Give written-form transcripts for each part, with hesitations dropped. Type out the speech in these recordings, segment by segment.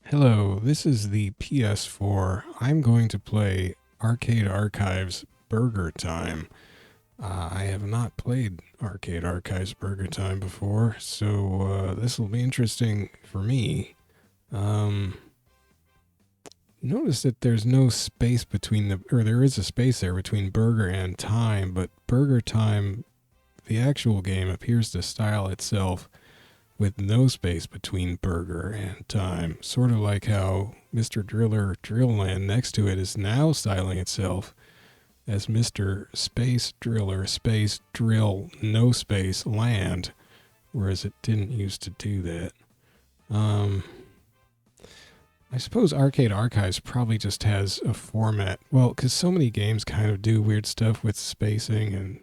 Hello, this is the PS4. I'm going to play Arcade Archives Burger Time. I have not played Arcade Archives Burger Time before, so this will be interesting for me. Um, Notice that there's no space between or there is a space there between Burger and Time, but Burger Time, the actual game, appears to style itself with no space between burger and time, sort of like how Mr. Driller Drillland next to it is now styling itself as Mr. Space Driller Space Drill No Space Land, whereas it didn't used to do that. Um, I suppose Arcade Archives probably just has a format. Well, because so many games kind of do weird stuff with spacing, and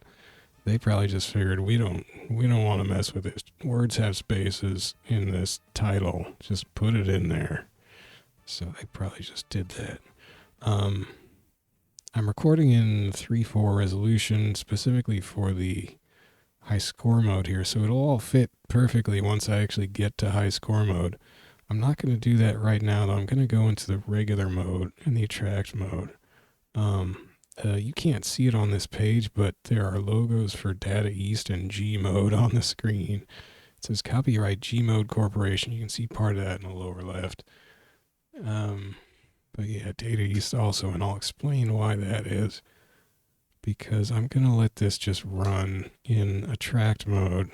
they probably just figured we don't want to mess with this. Words have spaces in this title. Just put it in there. So they probably just did that. Um, I'm recording in 3:4 resolution specifically for the high score mode here, so it'll all fit perfectly once I actually get to high score mode. I'm not going to do that right now, though. I'm going to go into the regular mode and the attract mode. Um, you can't see it on this page, but there are logos for Data East and G Mode on the screen. It says Copyright G Mode Corporation. You can see part of that in the lower left. But yeah, Data East also, and I'll explain why that is. Because I'm going to let this just run in attract mode.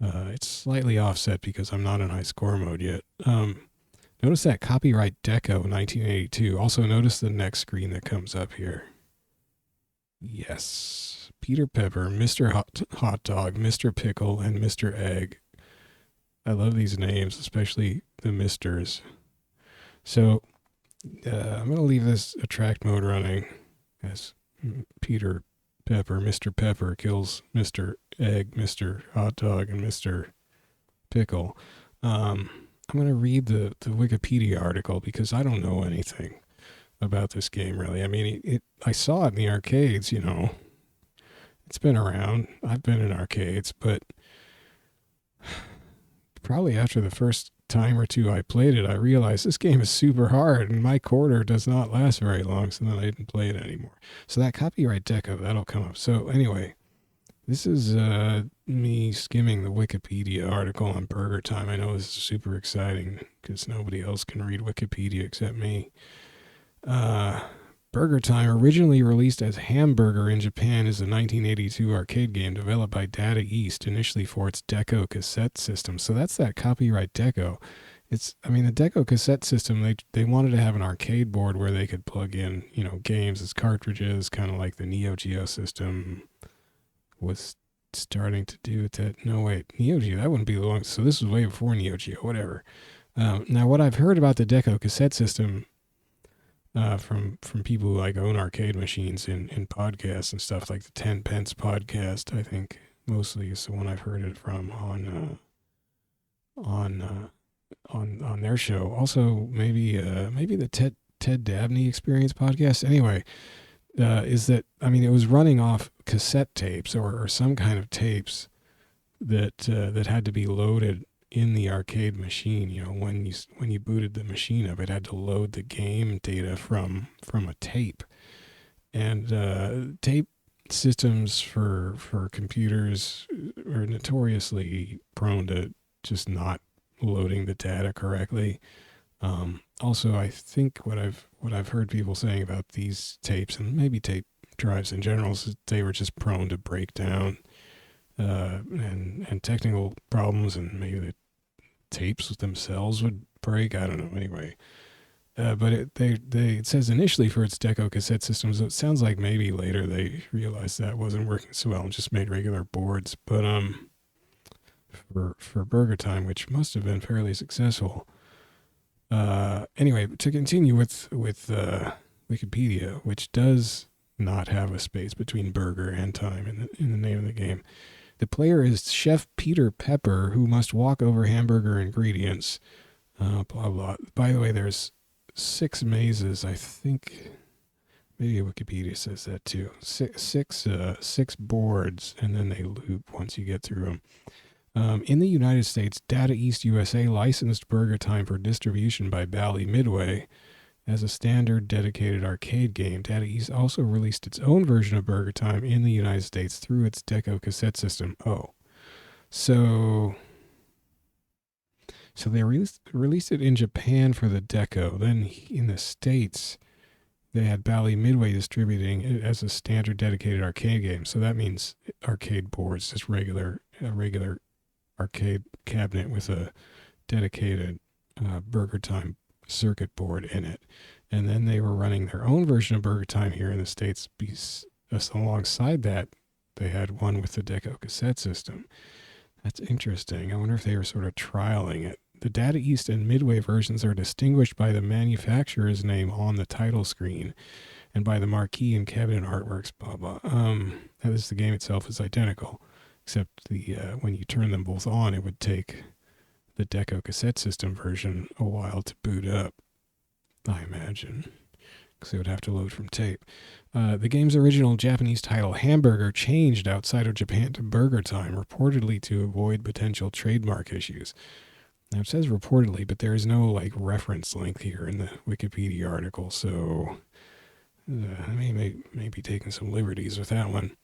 It's slightly offset because I'm not in high score mode yet. Notice that copyright Deco 1982. Also notice the next screen that comes up here. Yes. Peter Pepper, Mr. Hot Dog, Mr. Pickle, and Mr. Egg. I love these names, especially the Misters. So I'm going to leave this attract mode running as Peter Pepper, Mr. Pepper kills Mr. Egg, Mr. Hot Dog, and Mr. Pickle. I'm going to read the Wikipedia article because I don't know anything about this game really. I mean, I saw it in the arcades, you know. It's been around. I've been in arcades, but probably after the first time or two I played it, I realized this game is super hard and my quarter does not last very long, so then I didn't play it anymore. So that copyright deco, that'll come up. So anyway, this is me skimming the Wikipedia article on Burger Time. I know this is super exciting because nobody else can read Wikipedia except me. Burger Time, originally released as Hamburger in Japan, is a 1982 arcade game developed by Data East, initially for its Deco cassette system. So that's that copyright Deco. The Deco cassette system, they wanted to have an arcade board where they could plug in, you know, games as cartridges, kind of like the Neo Geo system was starting to do that. No, wait, Neo Geo, that wouldn't be the long. So this was way before Neo Geo, whatever. Now, what I've heard about the Deco cassette system from people who like own arcade machines in podcasts and stuff like the 10 Pence podcast, I think mostly is the one I've heard it from on their show. Also, maybe the Ted Dabney Experience podcast. Anyway, is that it was running off cassette tapes or some kind of tapes that had to be loaded in the arcade machine. You know, when you booted the machine up, it had to load the game data from a tape, and tape systems for computers are notoriously prone to just not loading the data correctly. Also, I think what I've heard people saying about these tapes and maybe tape drives in general is they were just prone to break down and technical problems, and maybe the tapes themselves would break. I don't know. Anyway, but it says initially for its Deco cassette systems. So it sounds like maybe later they realized that wasn't working so well and just made regular boards. But for Burger Time, which must have been fairly successful. Anyway, to continue with Wikipedia, which does not have a space between burger and time in the name of the game. The player is Chef Peter Pepper, who must walk over hamburger ingredients. Blah blah. By the way, there's 6 mazes. I think maybe Wikipedia says that too. Six boards, and then they loop once you get through them. In the United States, Data East USA licensed Burger Time for distribution by Bally Midway as a standard dedicated arcade game. Data East also released its own version of Burger Time in the United States through its Deco cassette system. Oh, so they released it in Japan for the Deco. Then in the States, they had Bally Midway distributing it as a standard dedicated arcade game. So that means arcade boards, just a regular arcade cabinet with a dedicated Burger Time circuit board in it. And then they were running their own version of Burger Time here in the States. Alongside that, they had one with the Deco cassette system. That's interesting. I wonder if they were sort of trialing it. The Data East and Midway versions are distinguished by the manufacturer's name on the title screen and by the marquee and cabinet artworks, blah, blah. As the game itself is identical, except when you turn them both on, it would take the Deco cassette system version a while to boot up, I imagine, because it would have to load from tape. The game's original Japanese title, Hamburger, changed outside of Japan to Burger Time, reportedly to avoid potential trademark issues. Now, it says reportedly, but there is no reference link here in the Wikipedia article, so I may be taking some liberties with that one.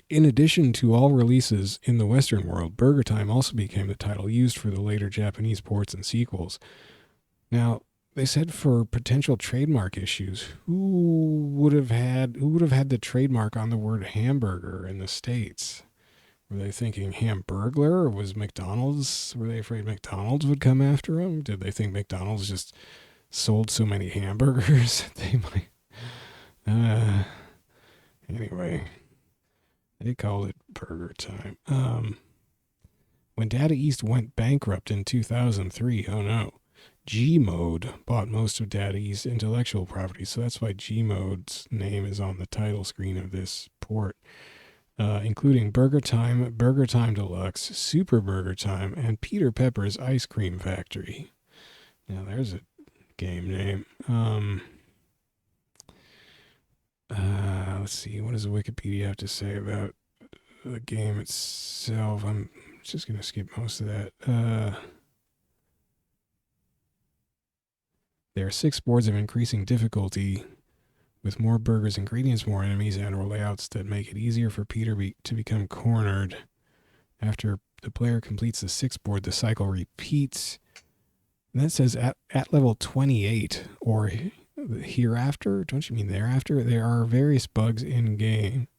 In addition to all releases in the Western world, Burger Time also became the title used for the later Japanese ports and sequels. Now, they said for potential trademark issues, who would have had the trademark on the word hamburger in the States? Were they thinking Hamburglar, or was McDonald's? Were they afraid McDonald's would come after them? Did they think McDonald's just sold so many hamburgers that they might? Anyway, they called it Burger Time. When Data East went bankrupt in 2003, oh no, G-Mode bought most of Data East's intellectual property, so that's why G-Mode's name is on the title screen of this port. Including Burger Time Deluxe, Super Burger Time, and Peter Pepper's Ice Cream Factory. Now, there's a game name. Let's see, what does Wikipedia have to say about the game itself? I'm just going to skip most of that. There are 6 boards of increasing difficulty with more burgers, ingredients, more enemies, and layouts that make it easier for Peter to become cornered. After the player completes the 6th board, the cycle repeats. And that says at level 28, or hereafter, don't you mean thereafter? There are various bugs in game.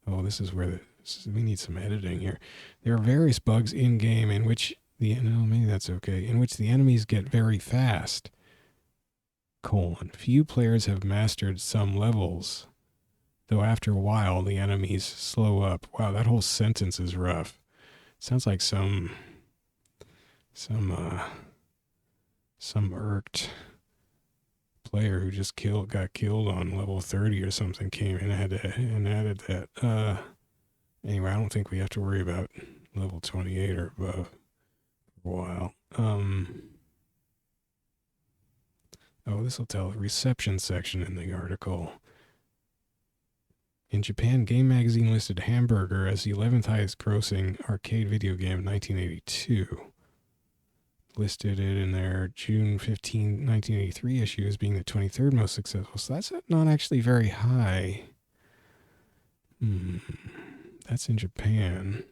Oh, this is where we need some editing here. There are various bugs in game in which maybe that's okay, in which the enemies get very fast. Few players have mastered some levels, though after a while the enemies slow up. Wow, that whole sentence is rough. Sounds like some irked player who just got killed on level 30 or something came in and added that. Anyway, I don't think we have to worry about level 28 or above for a while. This will tell the reception section in the article. In Japan, Game Magazine listed Hamburger as the 11th highest grossing arcade video game in 1982. Listed it in their June 15, 1983 issue as being the 23rd most successful. So that's not actually very high. That's in Japan.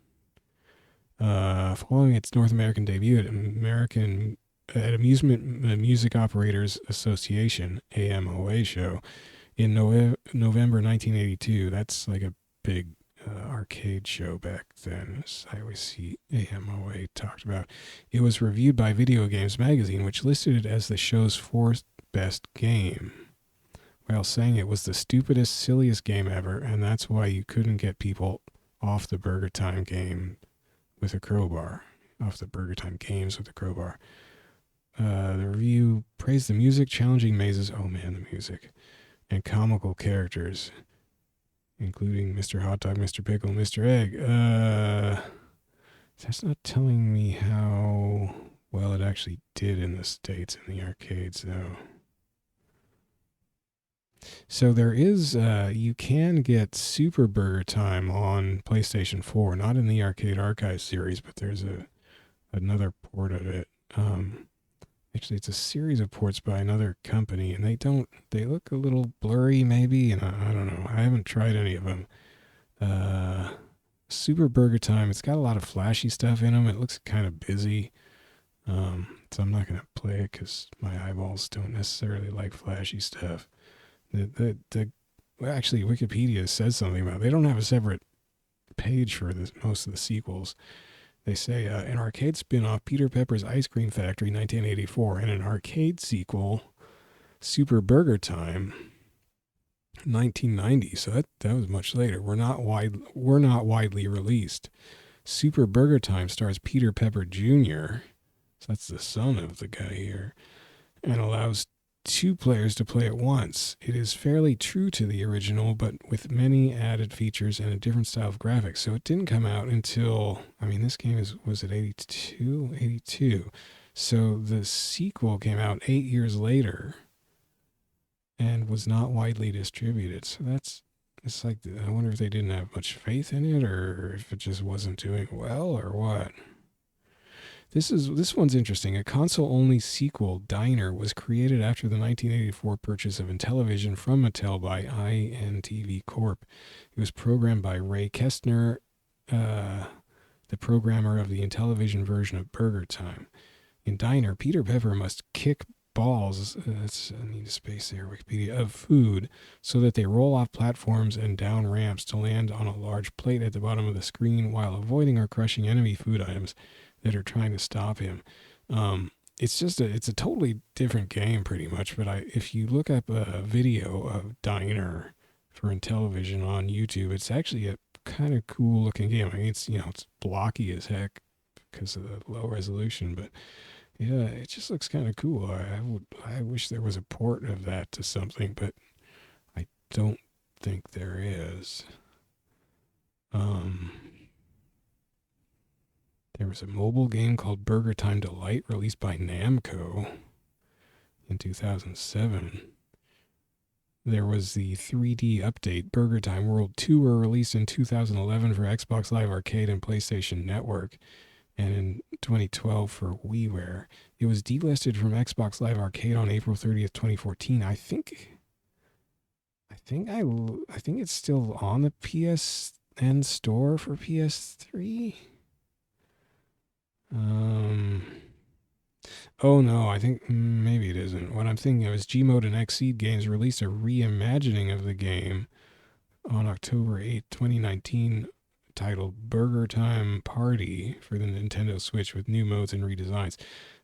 Following its North American debut at Amusement Music Operators Association, AMOA show, in November 1982. That's like a big arcade show back then, as I always see AMOA talked about. It was reviewed by Video Games Magazine, which listed it as the show's 4th best game, while saying it was the stupidest, silliest game ever, and that's why you couldn't get people off the Burger Time game with a crowbar, off the Burger Time games with a crowbar. The review praised the music, challenging mazes, oh man, the music, and comical characters, including Mr. Hot Dog, Mr. Pickle, Mr. Egg. That's not telling me how well it actually did in the States in the arcades, though. So there is, you can get Super Burger Time on PlayStation 4, not in the Arcade Archive series, but there's another port of it. Actually, it's a series of ports by another company, and they look a little blurry maybe, and I don't know. I haven't tried any of them. Uh, Super Burger Time, it's got a lot of flashy stuff in them. It looks kind of busy. So I'm not going to play it because my eyeballs don't necessarily like flashy stuff. Well, actually, Wikipedia says something about it. They don't have a separate page for most of the sequels. They say an arcade spin-off, Peter Pepper's Ice Cream Factory, 1984, and an arcade sequel, Super Burger Time, 1990. So that was much later. Were not widely released. Super Burger Time stars Peter Pepper Jr. So that's the son of the guy here, and allows two players to play at once. It is fairly true to the original, but with many added features and a different style of graphics. So it didn't come out until, I mean, this game was it 82? 82. So the sequel came out 8 years later and was not widely distributed. So it's like, I wonder if they didn't have much faith in it, or if it just wasn't doing well, or what. This one's interesting. A console-only sequel, Diner, was created after the 1984 purchase of Intellivision from Mattel by INTV Corp. It was programmed by Ray Kestner, the programmer of the Intellivision version of Burger Time. In Diner, Peter Pepper must kick balls, I need a space there, Wikipedia, of food so that they roll off platforms and down ramps to land on a large plate at the bottom of the screen while avoiding or crushing enemy food items that are trying to stop him. It's a totally different game pretty much, but if you look up a video of Diner for Intellivision on YouTube, it's actually a kind of cool looking game. I mean, it's blocky as heck because of the low resolution, but yeah, it just looks kind of cool. I wish there was a port of that to something, but I don't think there is. There was a mobile game called Burger Time Delight released by Namco in 2007. There was the 3D update Burger Time World Tour released in 2011 for Xbox Live Arcade and PlayStation Network, and in 2012 for WiiWare. It was delisted from Xbox Live Arcade on April 30th, 2014. I think it's still on the PSN store for PS3. Oh no, I think maybe it isn't. What I'm thinking of is Gmode and Xseed Games released a reimagining of the game on October 8th, 2019, titled Burger Time Party for the Nintendo Switch with new modes and redesigns.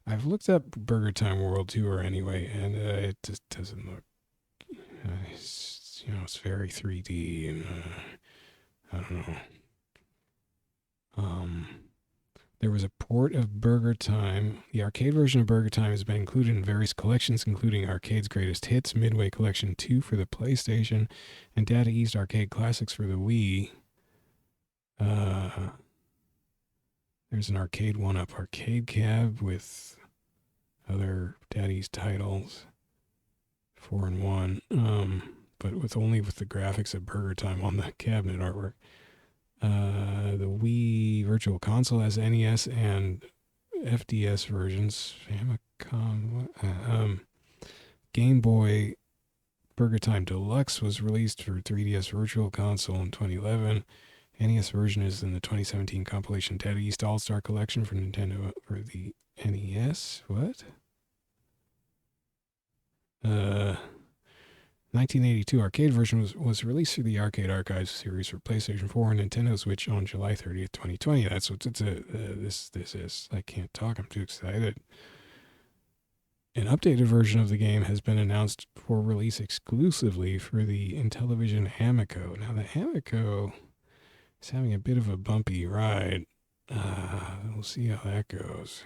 I've looked up Burger Time World Tour anyway, and it just doesn't look. It's very 3D, and I don't know. There was a port of Burger Time. The arcade version of Burger Time has been included in various collections, including Arcade's Greatest Hits, Midway Collection 2 for the PlayStation, and Data East Arcade Classics for the Wii. There's an Arcade 1-Up arcade cab with other Data East titles, 4-in-1, but with the graphics of Burger Time on the cabinet artwork. The Wii Virtual Console has NES and FDS versions. Famicom. Game Boy Burger Time Deluxe was released for 3DS Virtual Console in 2011. NES version is in the 2017 compilation Data East All-Star Collection for Nintendo for the NES. What? 1982 arcade version was released through the Arcade Archives series for PlayStation 4 and Nintendo Switch on July 30th, 2020. That's what this is. I can't talk. I'm too excited. An updated version of the game has been announced for release exclusively for the Intellivision Amico. Now, the Amico is having a bit of a bumpy ride. We'll see how that goes.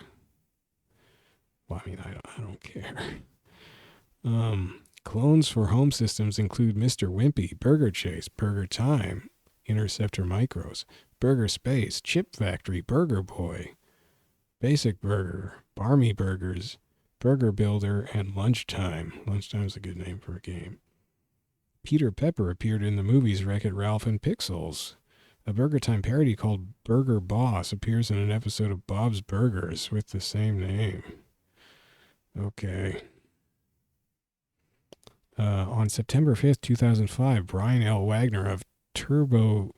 Well, I mean, I don't care. Clones for home systems include Mr. Wimpy, Burger Chase, Burger Time, Interceptor Micros, Burger Space, Chip Factory, Burger Boy, Basic Burger, Barmy Burgers, Burger Builder, and Lunchtime. Lunchtime is a good name for a game. Peter Pepper appeared in the movies Wreck-It Ralph and Pixels. A Burger Time parody called Burger Boss appears in an episode of Bob's Burgers with the same name. Okay. On September 5th, 2005, Brian L. Wagner of Turbotville,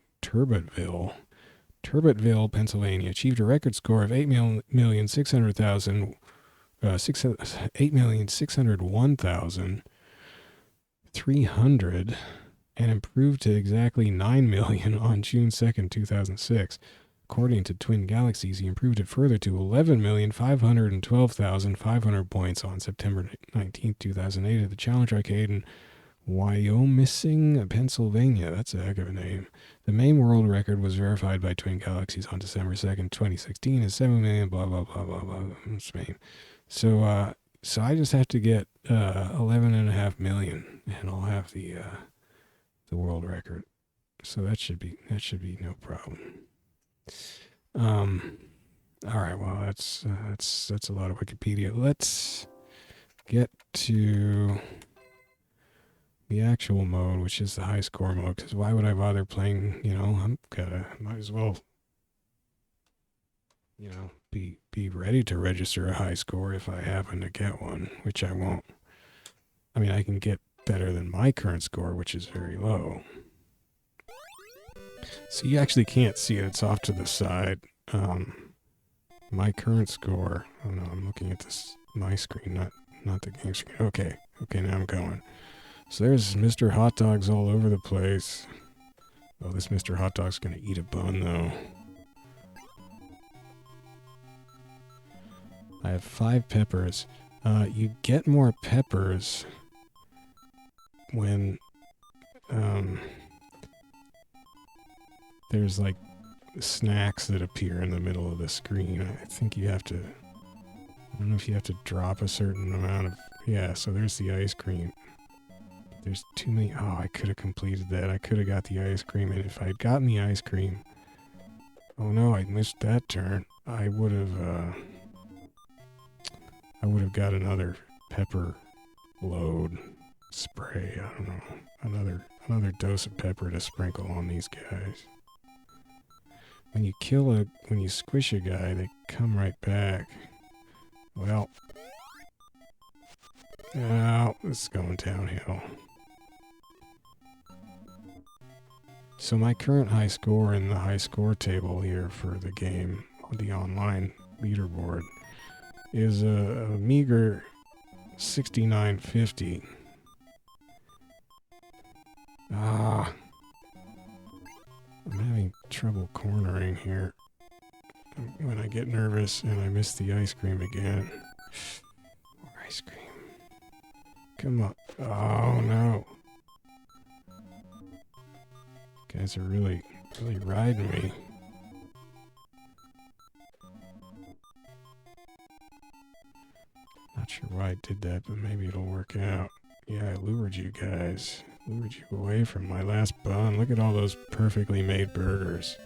Pennsylvania, achieved a record score of 8,601,300 and improved to exactly 9 million on June 2nd, 2006. According to Twin Galaxies, he improved it further to 11,512,500 points on September 19th, 2008 at the Challenge Arcade in Wyomissing, Pennsylvania. That's a heck of a name. The main world record was verified by Twin Galaxies on December 2nd, 2016 as 7 million, blah, blah, blah, blah, blah. So I just have to get 11.5 million and I'll have the world record. So that should be no problem. All right, well, that's a lot of Wikipedia. Let's get to the actual mode, which is the high score mode, because why would I bother playing, might as well, be ready to register a high score if I happen to get one, which I won't. I mean, I can get better than my current score, which is very low. So you actually can't see it. It's off to the side. My current score. Oh no, I'm looking at my screen, not the game screen. Okay, now I'm going. So there's Mr. Hot Dogs all over the place. Oh, this Mr. Hot Dog's gonna eat a bun though. I have 5 peppers. You get more peppers when there's like snacks that appear in the middle of the screen. I think you have to, I don't know if you have to drop a certain amount of, yeah, so there's the ice cream. There's too many, oh, I could have completed that. I could have got the ice cream, and if I had gotten the ice cream, oh no, I missed that turn. I would have got another pepper load spray. I don't know, another dose of pepper to sprinkle on these guys. When you squish a guy, they come right back. Well, now this is going downhill. So my current high score in the high score table here for the game, the online leaderboard, is a meager 6950. I'm having trouble cornering here when I get nervous and I miss the ice cream again. More ice cream. Come on. Oh no. You guys are really riding me. Not sure why I did that, but maybe it'll work out. Yeah, I lured you guys. Lured you away from my last bun. Look at all those perfectly made burgers.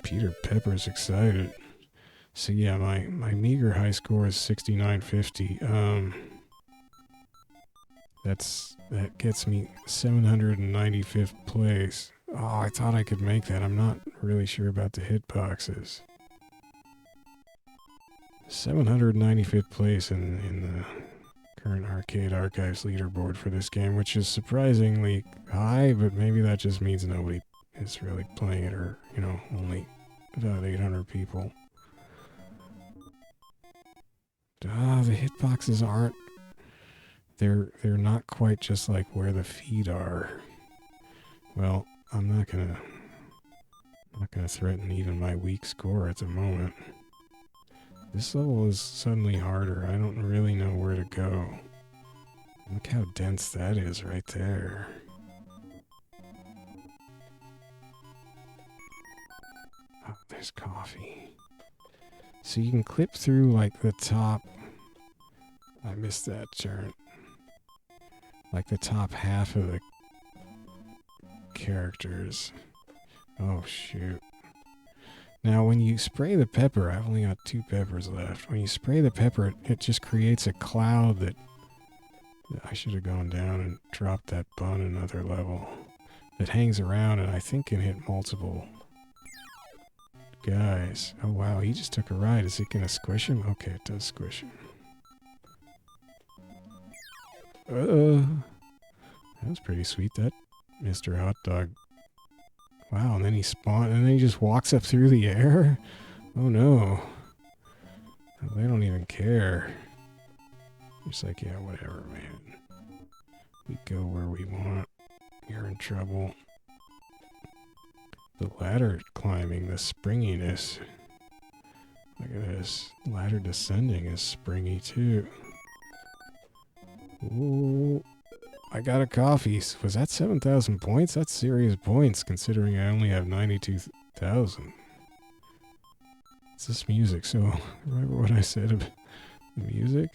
Peter Pepper's excited. So yeah, my meager high score is 6950. That gets me 795th place. Oh, I thought I could make that. I'm not really sure about the hitboxes. 795th place in the current Arcade Archives leaderboard for this game, which is surprisingly high, but maybe that just means nobody is really playing it, or, only about 800 people. The hitboxes aren't, they're not quite just like where the feet are. Well, I'm not gonna threaten even my weak score at the moment. This level is suddenly harder. I don't really know where to go. Look how dense that is right there. Oh, there's coffee. So you can clip through like the top. I missed that turn. Like the top half of the characters. Oh shoot. Now, when you spray the pepper, I've only got 2 peppers left. When you spray the pepper, it just creates a cloud that I should have gone down and dropped that bun another level. That hangs around and I think can hit multiple guys. Oh wow, he just took a ride. Is it gonna squish him? Okay, it does squish him. That was pretty sweet, that Mr. Hot Dog. Wow, and then he spawned, and then he just walks up through the air? Oh no. They don't even care. Just like, yeah, whatever, man. We go where we want. You're in trouble. The ladder climbing, the springiness. Look at this. Ladder descending is springy too. Ooh. I got a coffee. Was that 7,000 points? That's serious points considering I only have 92,000. It's this music. So, remember what I said about the music?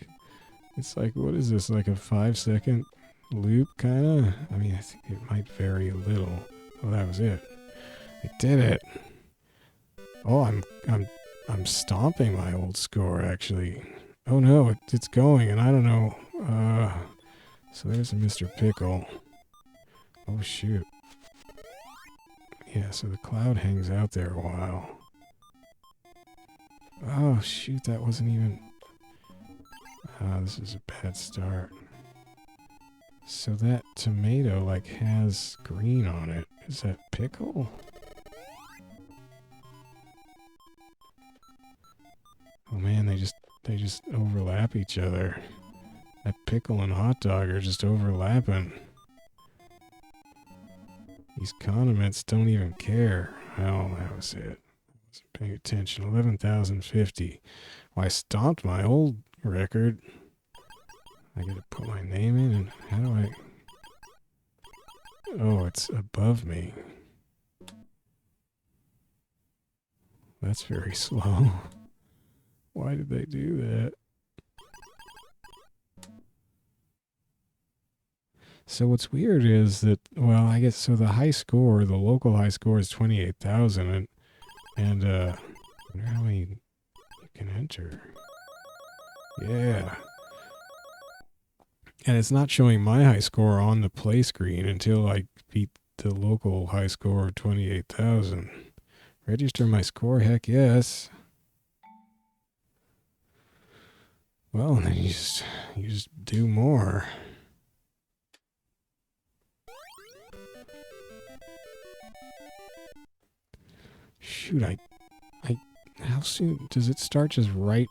It's like, what is this? Like a 5-second loop, kind of? I mean, I think it might vary a little. Oh, that was it. I did it. Oh, I'm stomping my old score, actually. Oh no, it's going, and I don't know. So there's a Mr. Pickle. Oh shoot. Yeah, so the cloud hangs out there a while. Oh shoot, that wasn't even... this is a bad start. So that tomato, like, has green on it. Is that Pickle? Oh man, they just overlap each other. That Pickle and Hot Dog are just overlapping. These condiments don't even care. Oh, that was it. I wasn't paying attention. 11,050. Well, I stomped my old record. I gotta put my name in, and how do I... Oh, it's above me. That's very slow. Why did they do that? So what's weird is that, well, I guess, so the high score, the local high score is 28,000, and I wonder how many you can enter. Yeah. And it's not showing my high score on the play screen until I beat the local high score of 28,000. Register my score? Heck yes. Well, then you just do more. Shoot, how soon does it start? Just right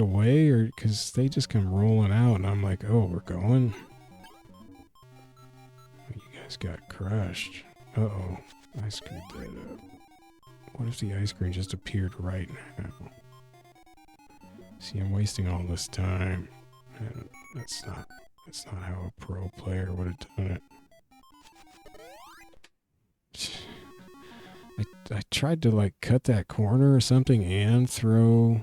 away, or because they just come rolling out, and I'm like, oh, we're going. You guys got crushed. Uh-oh, I screwed that up. What if the ice cream just appeared right now? See, I'm wasting all this time. And that's not how a pro player would have done it. I tried to like cut that corner or something and throw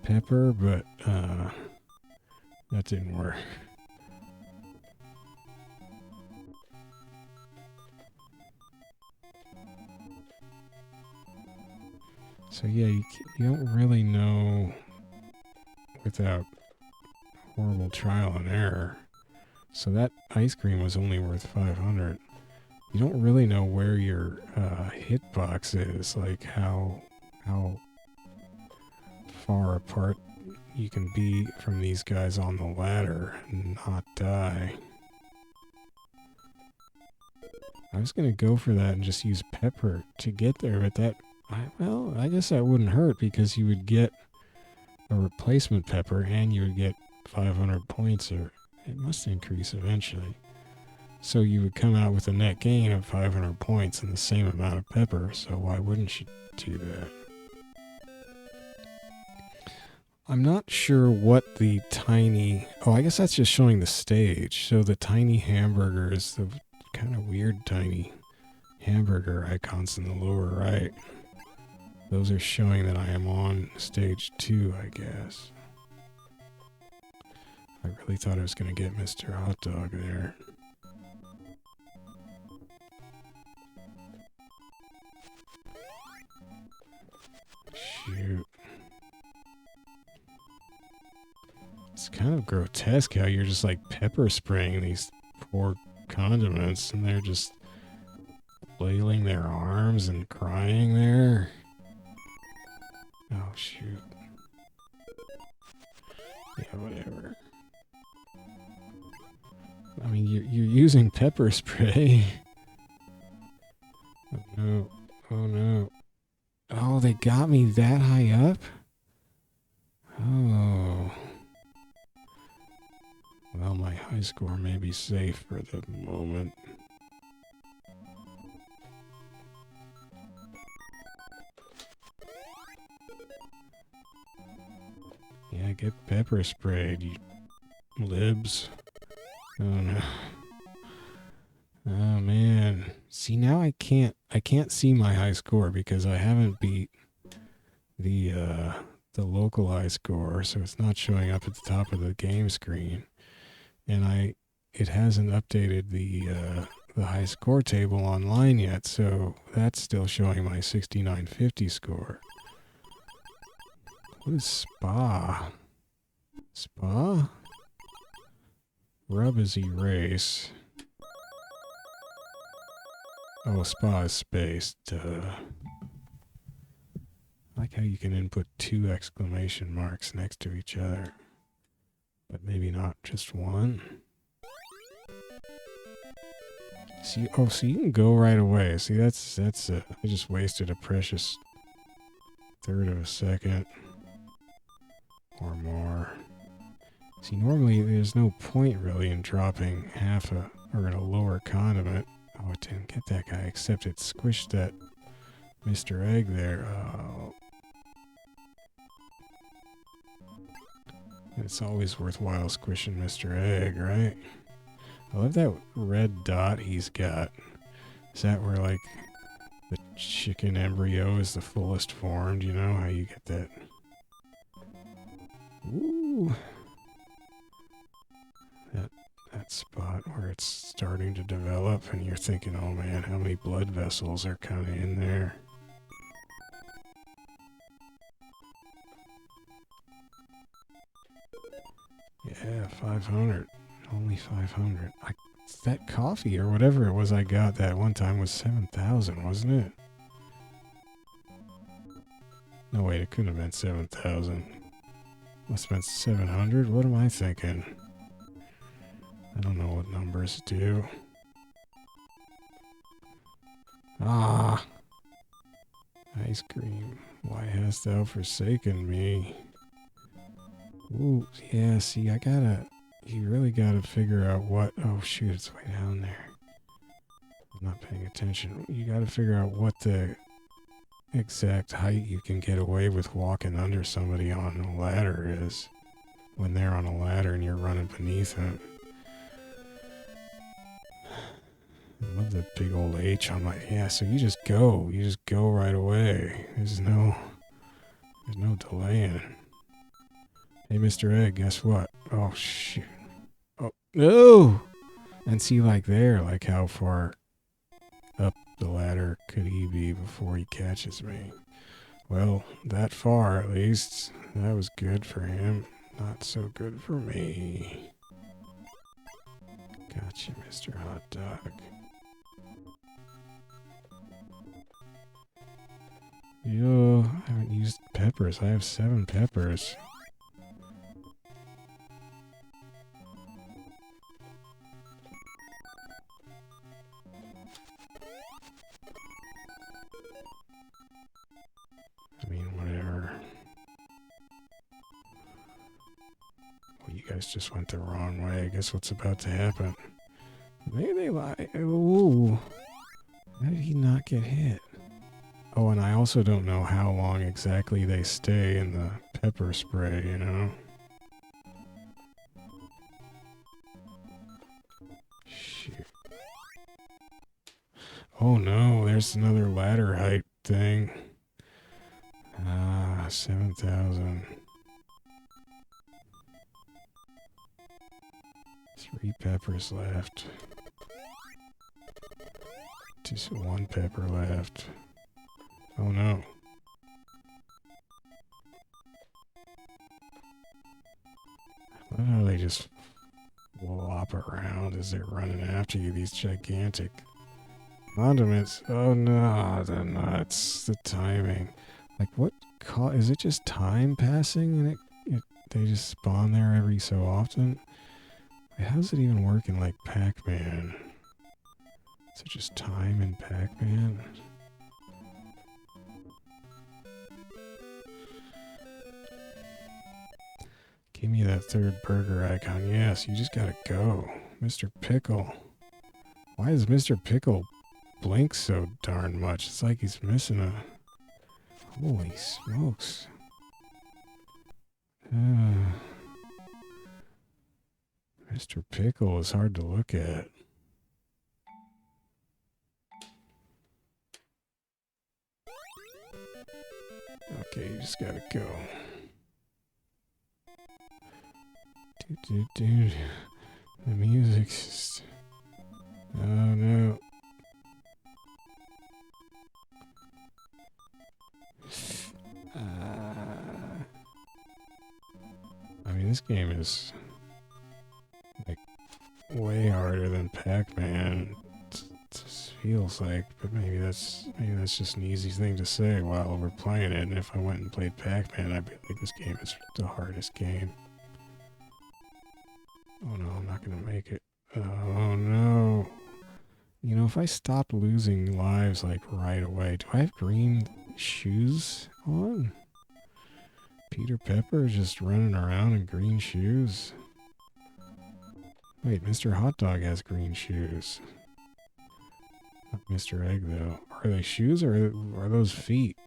pepper, but that didn't work. So yeah, you don't really know without horrible trial and error. So that ice cream was only worth 500. You don't really know where your hitbox is, like how far apart you can be from these guys on the ladder and not die. I was gonna go for that and just use pepper to get there, but well, I guess that wouldn't hurt because you would get a replacement pepper and you would get 500 points, or it must increase eventually. So you would come out with a net gain of 500 points and the same amount of pepper, so why wouldn't you do that? I'm not sure what the tiny... Oh, I guess that's just showing the stage. So the tiny hamburger is the kind of weird tiny hamburger icons in the lower right. Those are showing that I am on stage 2, I guess. I really thought I was going to get Mr. Hot Dog there. Shoot. It's kind of grotesque how you're just like pepper spraying these poor condiments and they're just flailing their arms and crying there. Oh, shoot. Yeah, whatever. I mean, you're using pepper spray. Oh, no. Oh, no. Oh, they got me that high up? Oh. Well, my high score may be safe for the moment. Yeah, get pepper sprayed, you libs. Oh no. Oh man. See, now I can't see my high score because I haven't beat the localized score, so it's not showing up at the top of the game screen. And it hasn't updated the high score table online yet, so that's still showing my 6950 score. What is spa? Spa? Rub is erase. Oh, spa is space. Duh. I like how you can input 2 exclamation marks next to each other. But maybe not just one. See, oh, so you can go right away. See, that's I just wasted a precious third of a second. Or more. See, normally there's no point really in dropping or in a lower condiment. Oh, it didn't get that guy, except it squished that Mr. Egg there. Oh. It's always worthwhile squishing Mr. Egg, right? I love that red dot he's got. Is that where, like, the chicken embryo is the fullest formed? You know how you get that? Ooh. That spot where it's starting to develop and you're thinking, oh man, how many blood vessels are kind of in there? Yeah, 500. Only 500. That coffee or whatever it was I got that one time was 7,000, wasn't it? No, wait, it couldn't have been 7,000. Must have been 700? What am I thinking? I don't know what numbers do. Ah! Ice cream. Why hast thou forsaken me? Ooh, yeah, see, you really gotta figure out what, oh shoot, it's way down there. I'm not paying attention. You gotta figure out what the exact height you can get away with walking under somebody on a ladder is. When they're on a ladder and you're running beneath them. I love the big old H on my... Yeah, so you just go. You just go right away. There's no delaying. Hey, Mr. Egg, guess what? Oh, shoot. Oh, no! And see, like there, like how far up the ladder could he be before he catches me? Well, that far, at least. That was good for him. Not so good for me. Gotcha, Mr. Hot Dog. Yo, I haven't used peppers. I have 7 peppers. I mean, whatever. Well, you guys just went the wrong way. I guess what's about to happen? Maybe they lie. Ooh. How did he not get hit? Oh, and I also don't know how long exactly they stay in the pepper spray, you know? Shoot. Oh no, there's another ladder height thing. Ah, 7,000. 3 peppers left. Just 1 pepper left. Oh no. they just flop around as they're running after you, these gigantic condiments. Oh no, the nuts, the timing. Like what, is it just time passing and they just spawn there every so often? Like, how's it even work in like Pac-Man? Is it just time in Pac-Man? Give me that third burger icon. Yes, you just gotta go. Mr. Pickle. Why does Mr. Pickle blink so darn much? It's like he's missing a... Holy smokes. Mr. Pickle is hard to look at. Okay, you just gotta go. Dude. The music's... Oh no. I mean, this game is like way harder than Pac-Man. It just feels like, but maybe that's just an easy thing to say while we're playing it. And if I went and played Pac-Man, I'd be like, this game is the hardest game. Oh no, I'm not gonna make it. Oh no. You know, if I stopped losing lives like right away, do I have green shoes on? Peter Pepper is just running around in green shoes. Wait, Mr. Hot Dog has green shoes. Not Mr. Egg though. Are they shoes or are those feet?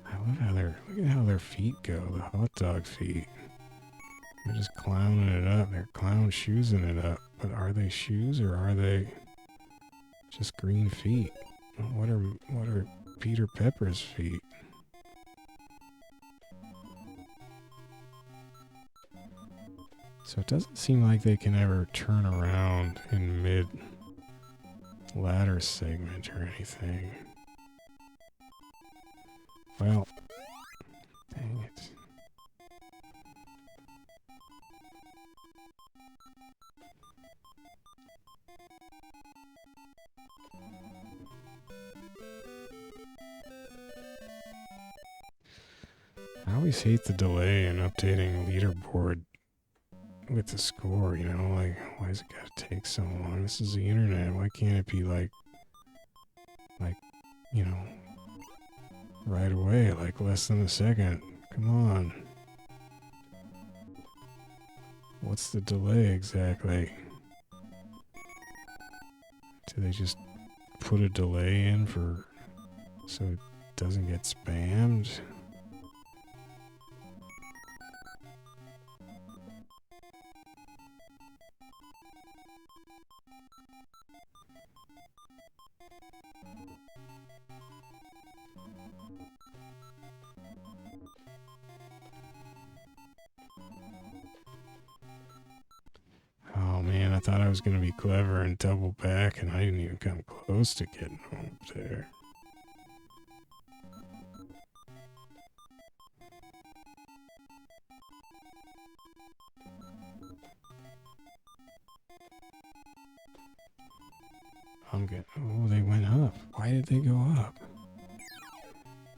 I love how look at how their feet go, the hot dog feet. They're just clowning it up. They're clown shoesing it up. But are they shoes or are they just green feet? What are Peter Pepper's feet? So it doesn't seem like they can ever turn around in mid ladder segment or anything. Well, dang it. I always hate the delay in updating leaderboard with the score, you know, like, why does it gotta take so long? This is the internet. Why can't it be like, you know, right away, like less than a second? Come on. What's the delay exactly? Do they just put a delay in so it doesn't get spammed? Oh man, I thought I was going to be clever and double back, and I didn't even come close to getting up there. Oh, they went up. Why did they go up?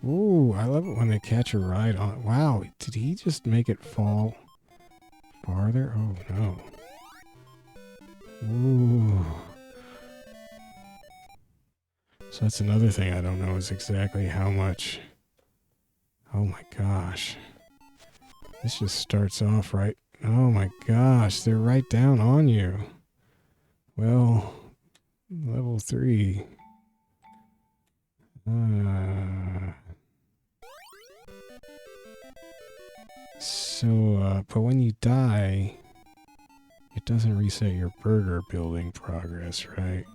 Ooh, I love it when they catch a ride on. Wow, did he just make it fall farther? Oh no. Ooh. So that's another thing I don't know is exactly how much. Oh my gosh. This just starts off right. Oh my gosh, they're right down on you. Well, level 3. But when you die, it doesn't reset your burger building progress, right?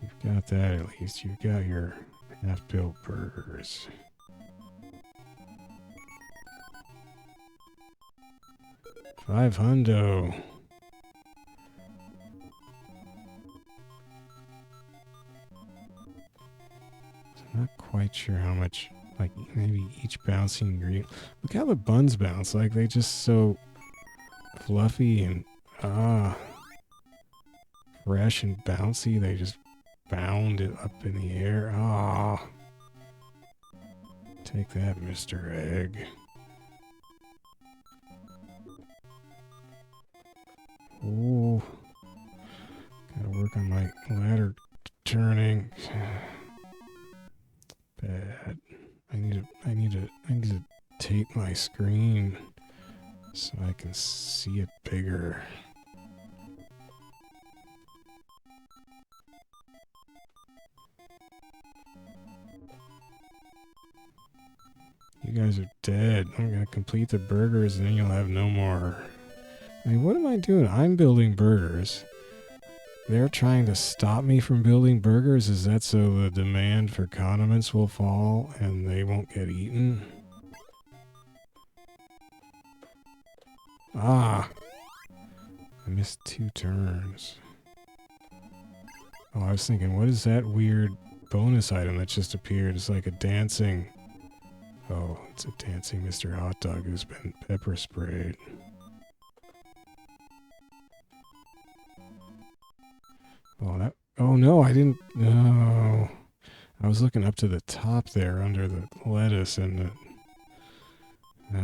You've got that at least. You've got your half-built burgers. $500. Not quite sure how much, like maybe each bouncing ingredient. Look how the buns bounce, like they just so fluffy and fresh and bouncy. They just bound it up in the air. Take that, Mr. Egg. Oh, gotta work on my ladder turning. Bad. I need to tape my screen so I can see it bigger. You guys are dead. I'm gonna complete the burgers and then you'll have no more. I mean, what am I doing? I'm building burgers. They're trying to stop me from building burgers? Is that so the demand for condiments will fall and they won't get eaten? I missed 2 turns. Oh, I was thinking, what is that weird bonus item that just appeared? It's like a dancing... Oh, it's a dancing Mr. Hot Dog who's been pepper sprayed. Oh no, I didn't. No. I was looking up to the top there under the lettuce and the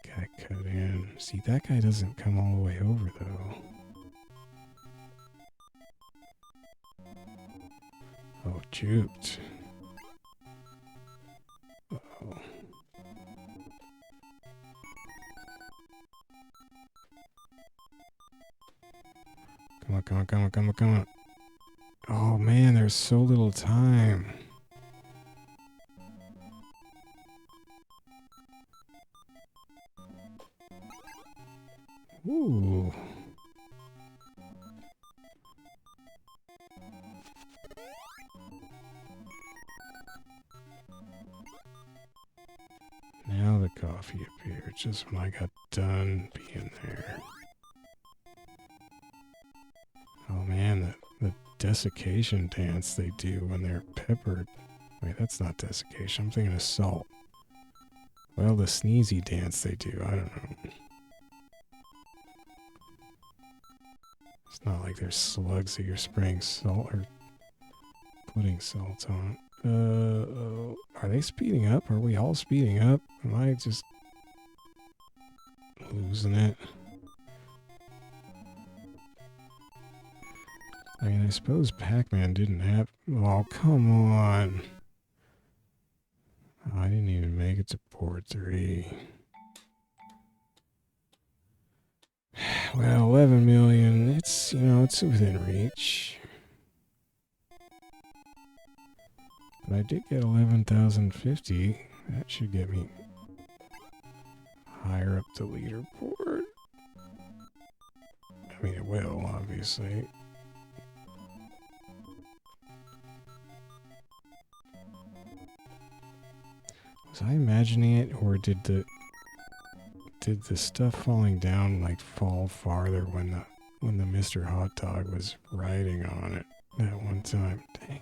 guy cut in. See, that guy doesn't come all the way over though. Oh, juked. Uh-oh. Come on. Oh man, there's so little time. Ooh. Now the coffee appeared just when I got done being there. Oh man, the desiccation dance they do when they're peppered. Wait, that's not desiccation. I'm thinking of salt. Well, the sneezy dance they do. I don't know. It's not like there's slugs that you're spraying salt or putting salt on. Are they speeding up? Are we all speeding up? Am I just losing it? I mean, I suppose Pac-Man didn't have... Oh, come on. Oh, I didn't even make it to port 3. Well, 11 million. It's, it's within reach. But I did get 11,050. That should get me higher up the leaderboard. I mean, it will, obviously. Was I imagining it, or did the stuff falling down like fall farther when the Mr. Hot Dog was riding on it that one time? Dang.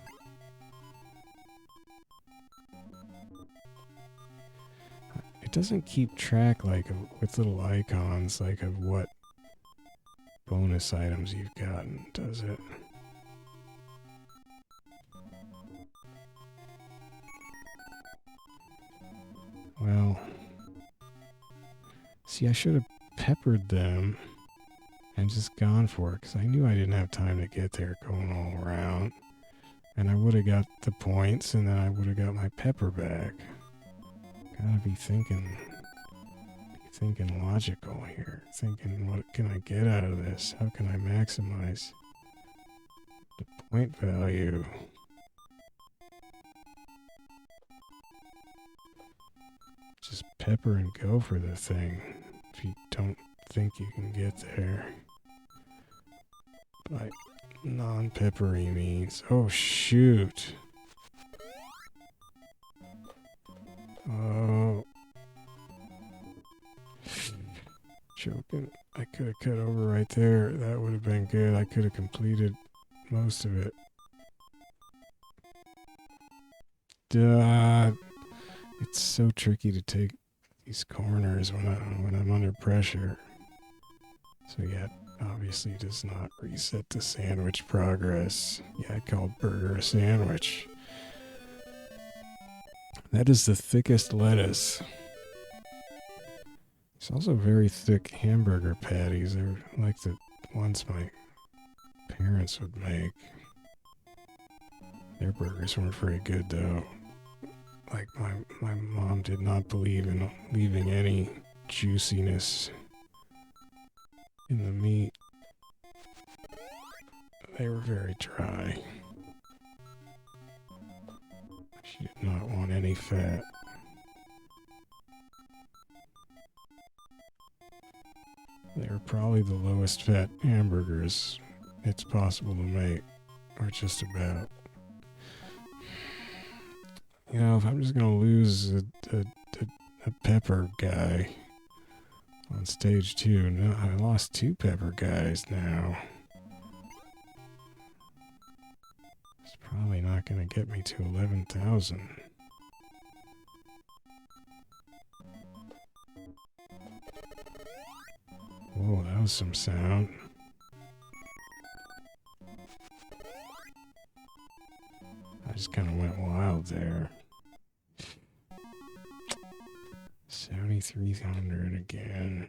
It doesn't keep track with little icons of what bonus items you've gotten, does it? Well, see, I should have peppered them and just gone for it, because I knew I didn't have time to get there going all around. And I would have got the points, and then I would have got my pepper back. Gotta be thinking logical here. Thinking, what can I get out of this? How can I maximize the point value? Just pepper and go for the thing if you don't think you can get there. By non-peppery means... Oh, shoot. Oh. Joking. I could have cut over right there. That would have been good. I could have completed most of it. It's so tricky to take these corners when I'm under pressure. So yeah, it obviously does not reset the sandwich progress. Yeah, I called burger a sandwich. That is the thickest lettuce. It's also very thick hamburger patties. They're like the ones my parents would make. Their burgers weren't very good though. Like my mom did not believe in leaving any juiciness in the meat. They were very dry. She did not want any fat. They were probably the lowest fat hamburgers it's possible to make, or just about. You know, if I'm just gonna lose a pepper guy on stage 2, no, I lost 2 pepper guys now. It's probably not gonna get me to 11,000. Whoa, that was some sound. I just kind of went wild there. 7,300 again.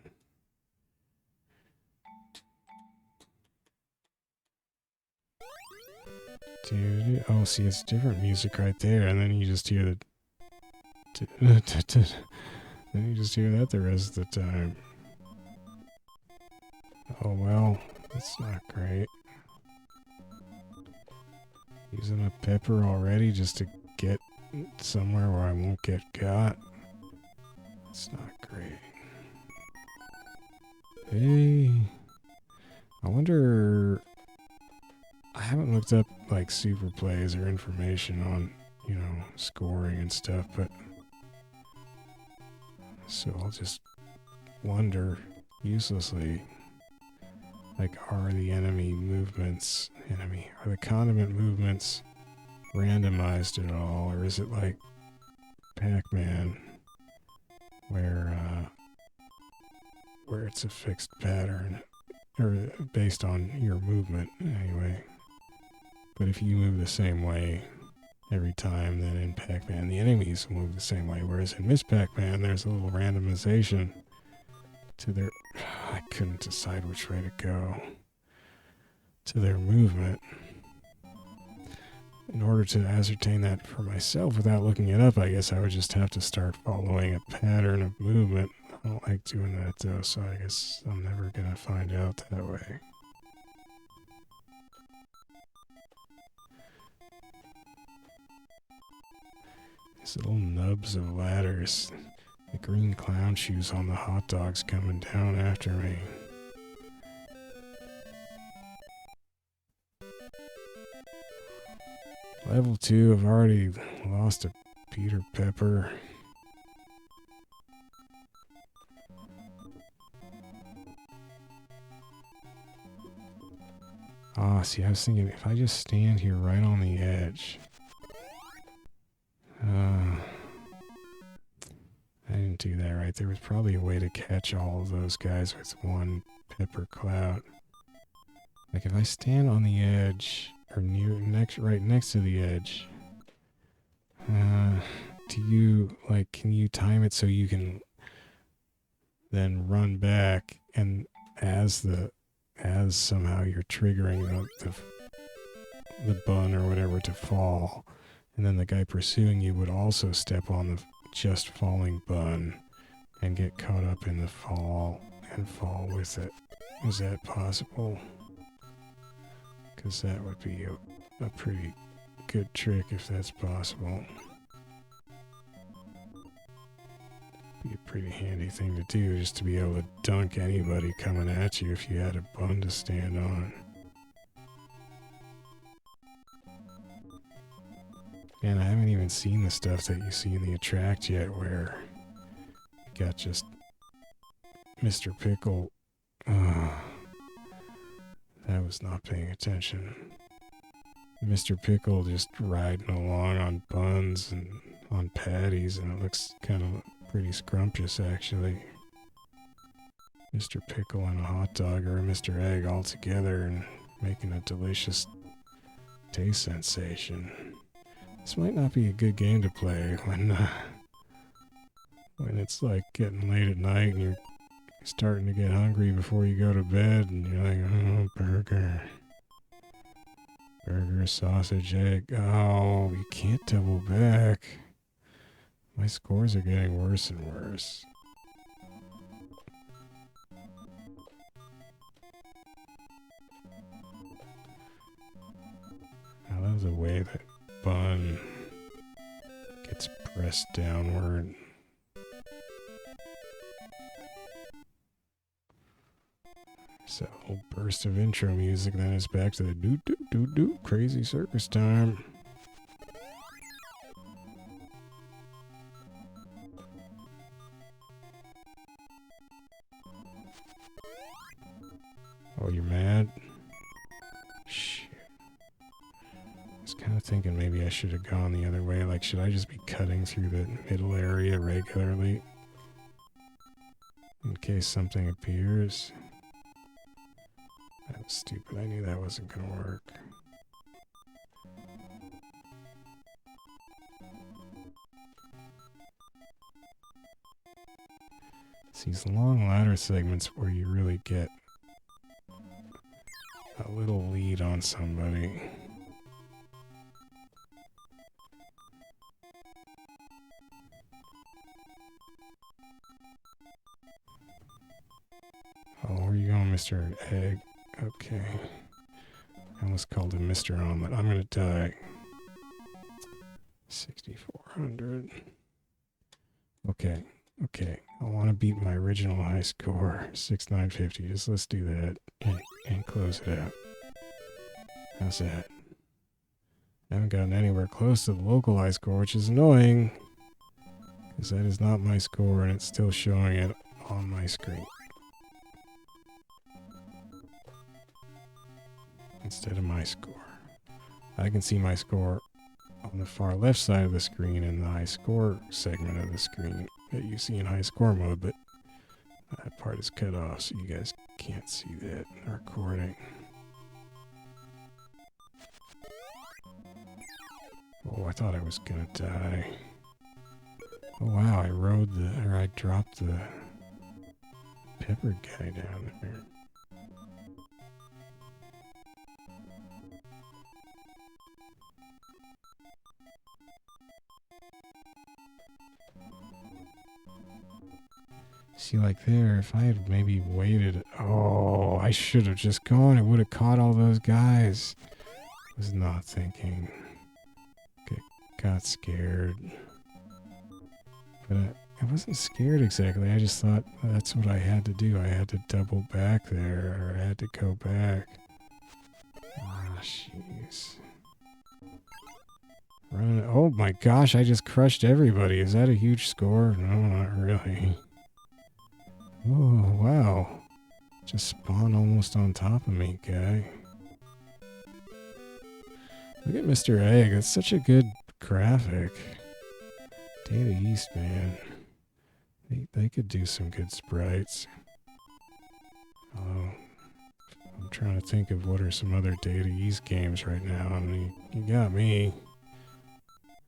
Dude, oh, see, it's different music right there, and then you just hear the. Then you just hear that the rest of the time. Oh well, that's not great. Using a pepper already just to get somewhere where I won't get got. That's not great. Hey, I wonder. I haven't looked up like super plays or information on, you know, scoring and stuff, but so I'll just wonder uselessly. Like, are the are the condiment movements randomized at all, or is it like Pac-Man, where it's a fixed pattern, or based on your movement anyway? But if you move the same way every time, then in Pac-Man the enemies will move the same way, whereas in Miss Pac-Man there's a little randomization to their... I couldn't decide which way to go. To their movement. In order to ascertain that for myself without looking it up, I guess I would just have to start following a pattern of movement. I don't like doing that though, so I guess I'm never gonna find out that way. These little nubs of ladders. The green clown shoes on the hot dogs coming down after me. Level 2, I've already lost a Peter Pepper. Ah, see, I was thinking if I just stand here right on the edge. I didn't do that right. There was probably a way to catch all of those guys with one pepper cloud. Like if I stand on the edge, or right next to the edge, do you, like, can you time it so you can then run back, and as somehow you're triggering the bun or whatever to fall, and then the guy pursuing you would also step on the just falling bun and get caught up in the fall and fall with it. Is that possible? Because that would be a pretty good trick if that's possible. Be a pretty handy thing to do, just to be able to dunk anybody coming at you if you had a bun to stand on. And I haven't even seen the stuff that you see in the attract yet, where you got just Mr. Pickle. That was not paying attention. Mr. Pickle just riding along on buns and on patties, and it looks kind of pretty scrumptious, actually. Mr. Pickle and a hot dog or a Mr. Egg all together and making a delicious taste sensation. This might not be a good game to play when it's like getting late at night and you're starting to get hungry before you go to bed and you're like, oh, burger, sausage, egg. Oh, you can't double back. My scores are getting worse and worse. I love the way that bun gets pressed downward. So a whole burst of intro music, then it's back to the doo crazy circus time. Oh, you're mad? Shit. I was kind of thinking maybe I should have gone the other way. Like, should I just be cutting through the middle area regularly? In case something appears? That was stupid. I knew that wasn't going to work. It's these long ladder segments where you really get a little lead on somebody. Oh, where are you going, Mr. Egg? Okay. I almost called him Mr. Omelet. I'm gonna die. 6,400. Okay. I want to beat my original high score, 6,950. Just let's do that and close it out. How's that? I haven't gotten anywhere close to the local high score, which is annoying. Because that is not my score, and it's still showing it on my screen. Instead of my score. I can see my score on the far left side of the screen in the high score segment of the screen that you see in high score mode, but that part is cut off, so you guys can't see that in the recording. Oh, I thought I was gonna die. Oh wow, I dropped the pepper guy down there. See, like there, if I had maybe waited... Oh, I should have just gone. It would have caught all those guys. Was not thinking. Got scared. But I wasn't scared exactly. I just thought that's what I had to do. I had to double back there, or I had to go back. Ah, jeez. Oh my gosh, I just crushed everybody. Is that a huge score? No, not really. Oh, wow. Just spawned almost on top of me, guy. Look at Mr. Egg. That's such a good graphic. Data East, man. They could do some good sprites. Oh, I'm trying to think of what are some other Data East games right now. I mean, you got me.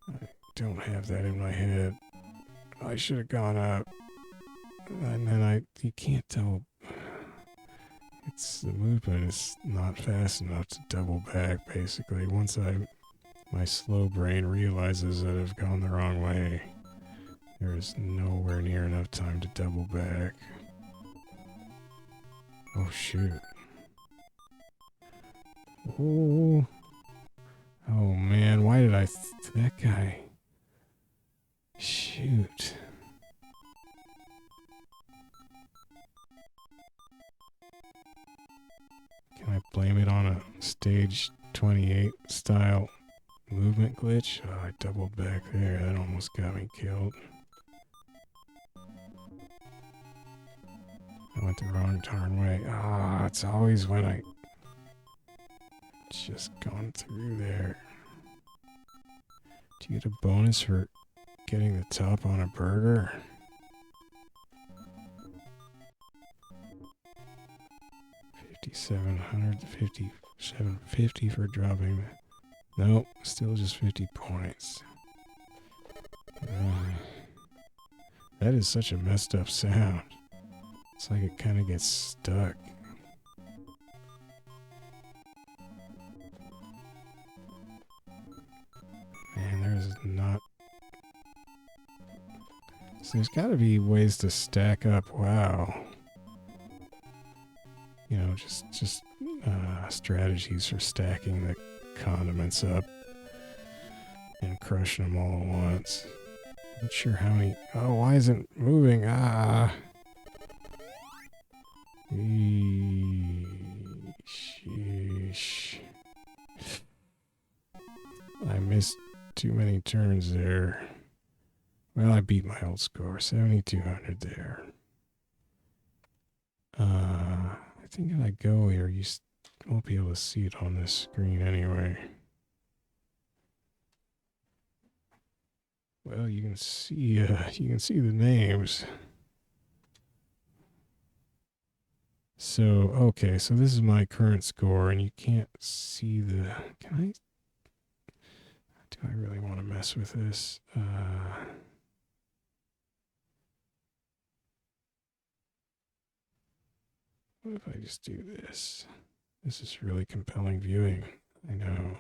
I don't have that in my head. I should have gone up. And then you can't tell. It's the movement is not fast enough to double back, basically. Once my slow brain realizes that I've gone the wrong way, there is nowhere near enough time to double back. Oh, shoot. Oh. Oh, man, why did that guy... Shoot. Can I blame it on a stage 28 style movement glitch? Oh, I doubled back there. That almost got me killed. I went the wrong darn way. Ah, it's always when I... just gone through there. Do you get a bonus for getting the top on a burger? 5,700, 5,750 for dropping that. Nope, still just 50 points. That is such a messed up sound. It's like it kind of gets stuck. Man, there's not... So there's got to be ways to stack up. Wow. You know, just strategies for stacking the condiments up and crushing them all at once. Not sure how many... Oh, why isn't it moving? Ah. Sheesh. I missed too many turns there. Well, I beat my old score. 7,200 there. I think if I go here, you won't be able to see it on this screen anyway. Well, you can see the names. So, okay, so this is my current score, and you can't see the... Can I... Do I really want to mess with this? What if I just do this? This is really compelling viewing. I know.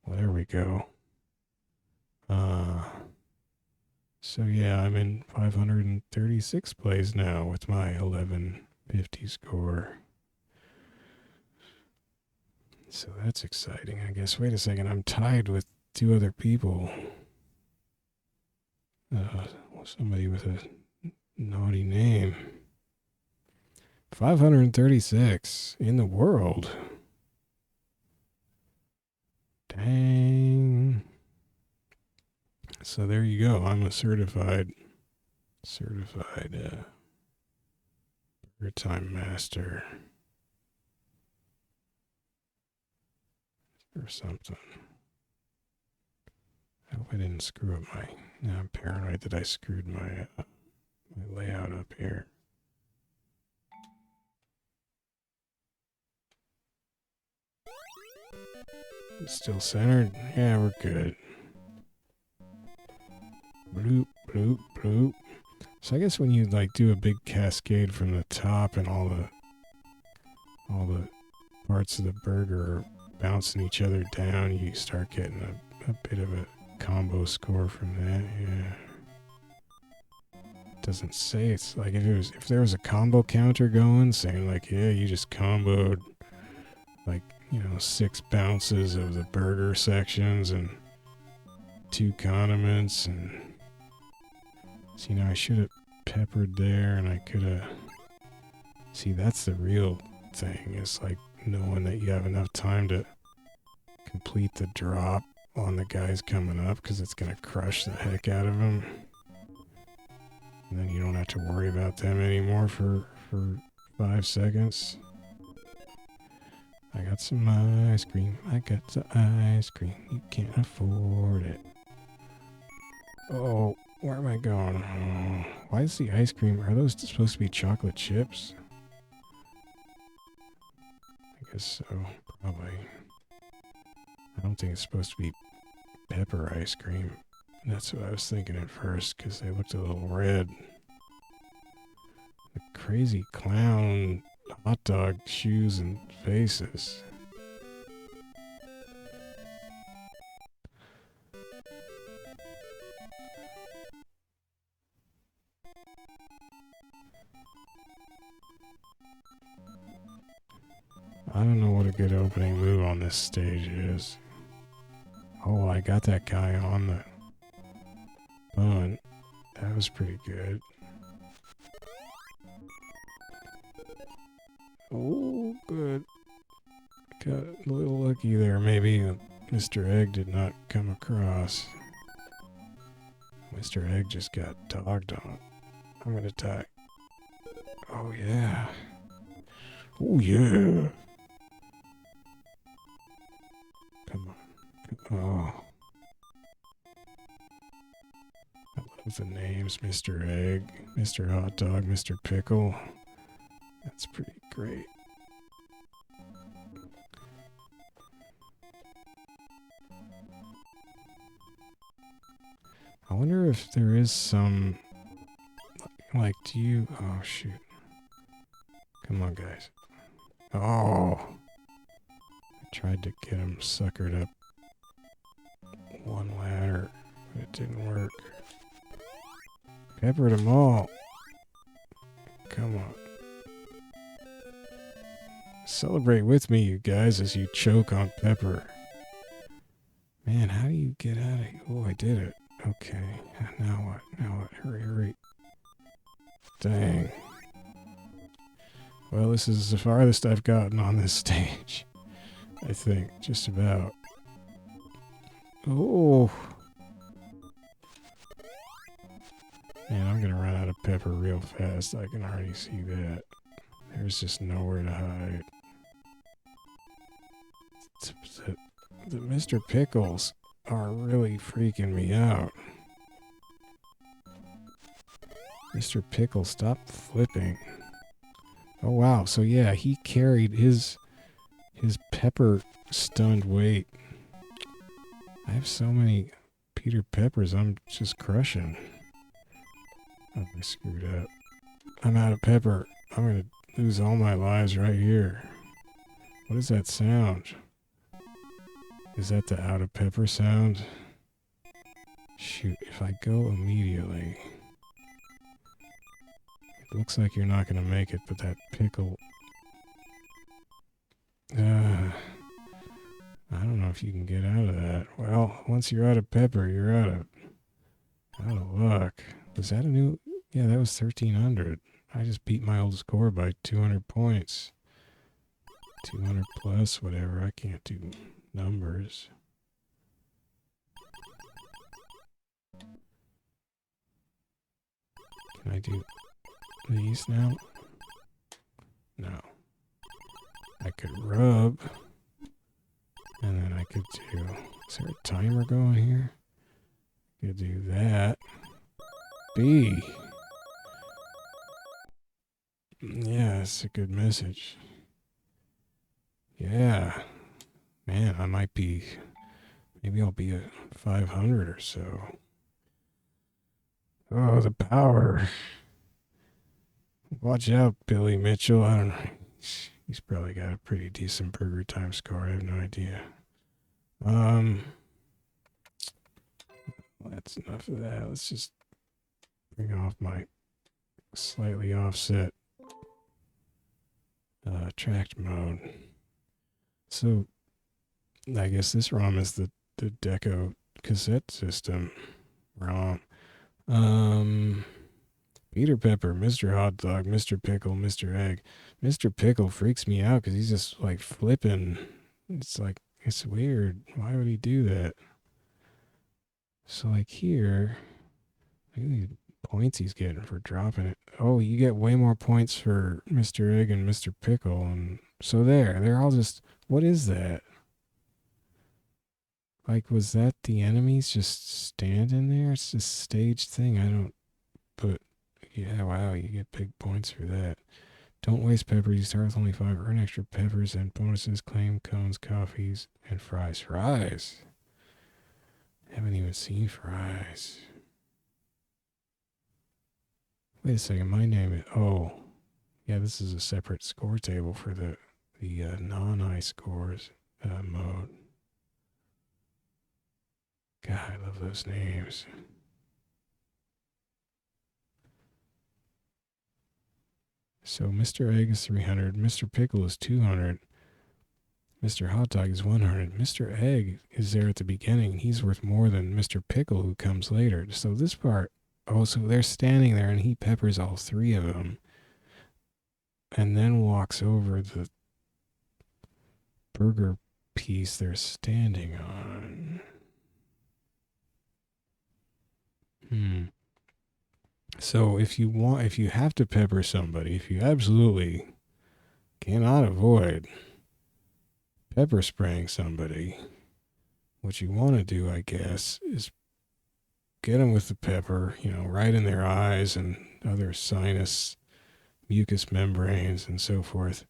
Well, there we go. So yeah, I'm in 536 plays now with my 1150 score. So that's exciting, I guess. Wait a second, I'm tied with 2 other people. Somebody with a naughty name. 536 in the world. Dang. So there you go. I'm a certified burger time master or something. I hope I didn't screw up my... Now I'm paranoid that I screwed my layout up here. Still centered? Yeah, we're good. Bloop, bloop, bloop. So I guess when you like do a big cascade from the top and all the parts of the burger are bouncing each other down, you start getting a bit of a combo score from that. Yeah. Doesn't say. It's like if there was a combo counter going saying like, yeah, you just comboed like, 6 bounces of the burger sections and 2 condiments, and see, now I should have peppered there, and I could have... See, that's the real thing, is like knowing that you have enough time to complete the drop on the guys coming up, because it's going to crush the heck out of them. And then you don't have to worry about them anymore for 5 seconds. I got some ice cream. I got the ice cream. You can't afford it. Oh, where am I going? Oh, why is the ice cream? Are those supposed to be chocolate chips? I guess so, probably. I don't think it's supposed to be pepper ice cream. That's what I was thinking at first, because they looked a little red. The crazy clown hot dog shoes and faces. I don't know what a good opening move on this stage is. Oh, I got that guy on the bun. That was pretty good. Oh, good. Got a little lucky there. Maybe Mr. Egg did not come across. Mr. Egg just got dogged on. I'm gonna die. Oh yeah. Oh yeah. Come on. Oh. I love the names. Mr. Egg, Mr. Hot Dog, Mr. Pickle. That's pretty great. I wonder if there is some, like, do you, oh shoot. Come on, guys. Oh. I tried to get him suckered up one ladder, but it didn't work. Peppered them all. Come on. Celebrate with me, you guys, as you choke on pepper. Man, how do you get out of here? Oh, I did it. Okay. Now what? Now what? Hurry, hurry. Dang. Well, this is the farthest I've gotten on this stage. I think. Just about. Oh. Man, I'm gonna run out of pepper real fast. I can already see that. There's just nowhere to hide. The Mr. Pickles are really freaking me out. Mr. Pickle, stop flipping. Oh wow, so yeah, he carried his pepper stunned weight. I have so many Peter Peppers, I'm just crushing. Oh, I screwed up. I'm out of pepper. I'm gonna lose all my lives right here. What is that sound? Is that the out of pepper sound? Shoot, if I go immediately... It looks like you're not gonna make it, but that pickle... I don't know if you can get out of that. Well, once you're out of pepper, you're out of luck. Was that a new... Yeah, that was 1,300. I just beat my old score by 200 points. 200 plus, whatever. I can't do numbers. Can I do these now? No. I could rub. And then I could do... Is there a timer going here? I could do that. B. Yeah, that's a good message. Yeah. Man, I might be... Maybe I'll be at 500 or so. Oh, the power. Watch out, Billy Mitchell. I don't know. He's probably got a pretty decent burger time score. I have no idea. That's enough of that. Let's just bring off my slightly offset tracked mode. So, I guess this ROM is the Deco cassette system ROM. Peter Pepper, Mr. Hot Dog, Mr. Pickle, Mr. Egg. Mr. Pickle freaks me out because he's just like flipping. It's like, it's weird. Why would he do that? So like here, look at these points he's getting for dropping it. Oh, you get way more points for Mr. Egg and Mr. Pickle. And so they're all just, what is that? Like, was that the enemies just standing there? It's this staged thing. I don't, but yeah, wow, you get big points for that. Don't waste pepper. You start with only 5. Earn extra peppers and bonuses. Claim cones, coffees, and fries. Fries? Haven't even seen fries. Wait a second, my name is... Oh. Yeah, this is a separate score table for the non-high scores mode. God, I love those names. So Mr. Egg is 300, Mr. Pickle is 200, Mr. Hot Dog is 100. Mr. Egg is there at the beginning. He's worth more than Mr. Pickle, who comes later. So this part, oh, so they're standing there and he peppers all 3 of them and then walks over the burger piece they're standing on. Hmm. So if you have to pepper somebody, if you absolutely cannot avoid pepper spraying somebody, what you want to do, I guess, is get them with the pepper, right in their eyes and other sinus, mucous membranes, and so forth.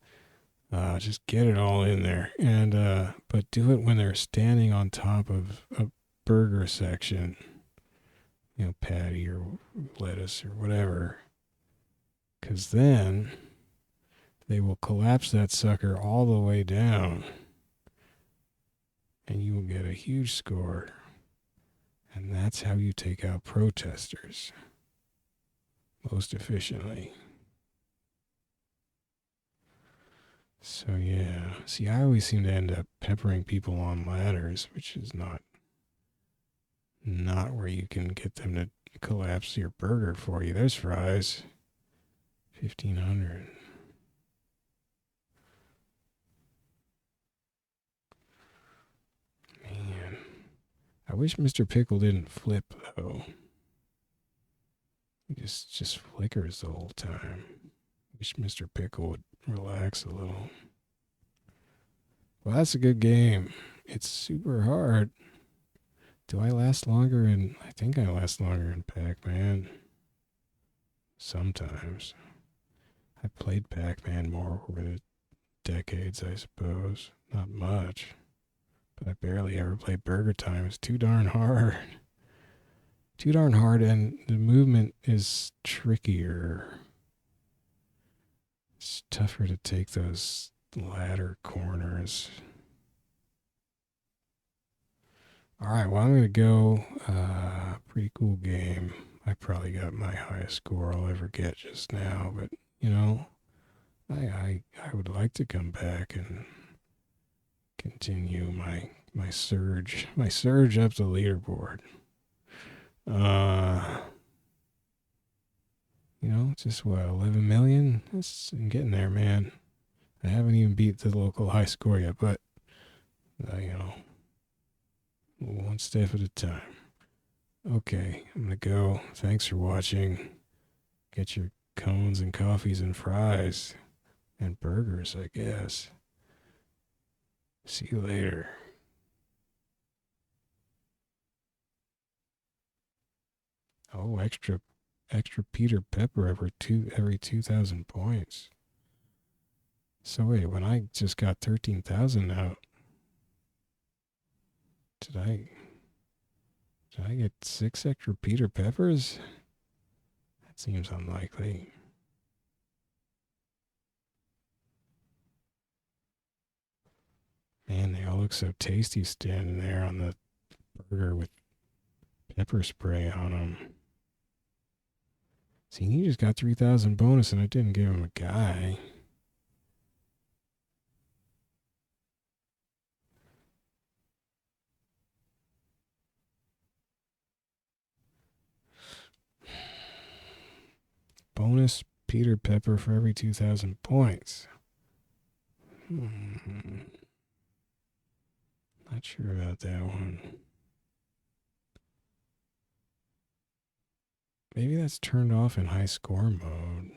Just get it all in there, and but do it when they're standing on top of a burger section, patty or lettuce or whatever, because then they will collapse that sucker all the way down, and you will get a huge score. And that's how you take out protesters most efficiently. So yeah, see, I always seem to end up peppering people on ladders, which is not where you can get them to collapse your burger for you. There's fries, 1,500. Man, I wish Mr. Pickle didn't flip though. He just flickers the whole time. Wish Mr. Pickle would relax a little. Well, that's a good game. It's super hard. Do I last longer in... I think I last longer in Pac-Man. Sometimes. I played Pac-Man more over the decades, I suppose. Not much. But I barely ever played Burger Time. It's too darn hard. Too darn hard, and the movement is trickier. It's tougher to take those ladder corners. All right, well, I'm going to go. Pretty cool game. I probably got my highest score I'll ever get just now, but, I would like to come back and continue my surge up the leaderboard. Just what, 11 million? I'm getting there, man. I haven't even beat the local high score yet, but, one step at a time. Okay, I'm going to go. Thanks for watching. Get your cones and coffees and fries and burgers, I guess. See you later. Oh, extra Peter Pepper every 2,000 points. So wait, when I just got 13,000 out, did I get 6 extra Peter Peppers? That seems unlikely. Man, they all look so tasty standing there on the burger with pepper spray on them. See, he just got 3,000 bonus and I didn't give him a guy. Bonus Peter Pepper for every 2,000 points. Not sure about that one. Maybe that's turned off in high score mode.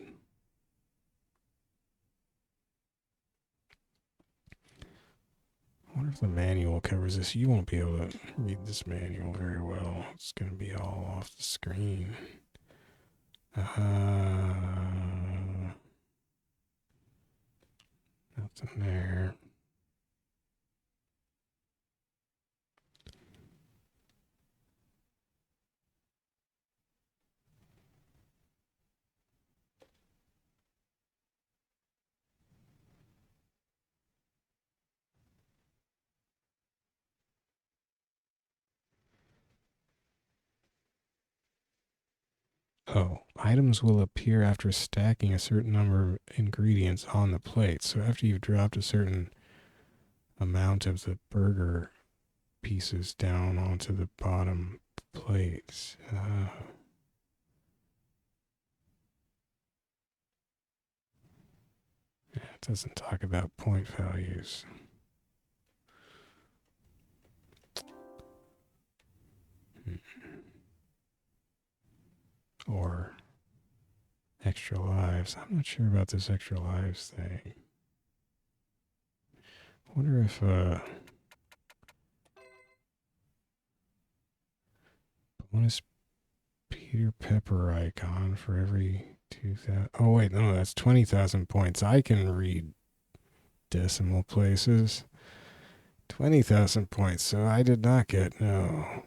I wonder if the manual covers this. You won't be able to read this manual very well. It's going to be all off the screen. Nothing there. Oh, items will appear after stacking a certain number of ingredients on the plate. So after you've dropped a certain amount of the burger pieces down onto the bottom plates. It doesn't talk about point values. extra lives. I'm not sure about this extra lives thing. I wonder if bonus Peter Pepper icon for every 2,000. Oh wait, no, that's 20,000 points. I can read decimal places. 20,000 points. So I did not get no.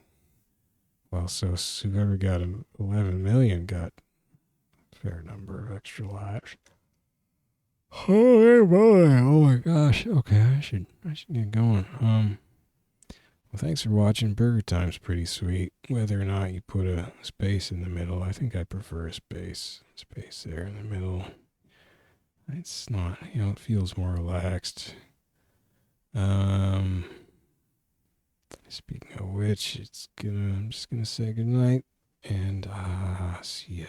Well, so whoever got 11 million got a fair number of extra lives. Oh boy! Oh my gosh! Okay, I should get going. Well, thanks for watching. Burger Time's pretty sweet. Whether or not you put a space in the middle, I think I prefer a space there in the middle. It's not, it feels more relaxed. Speaking of which, I'm just gonna say goodnight and see ya.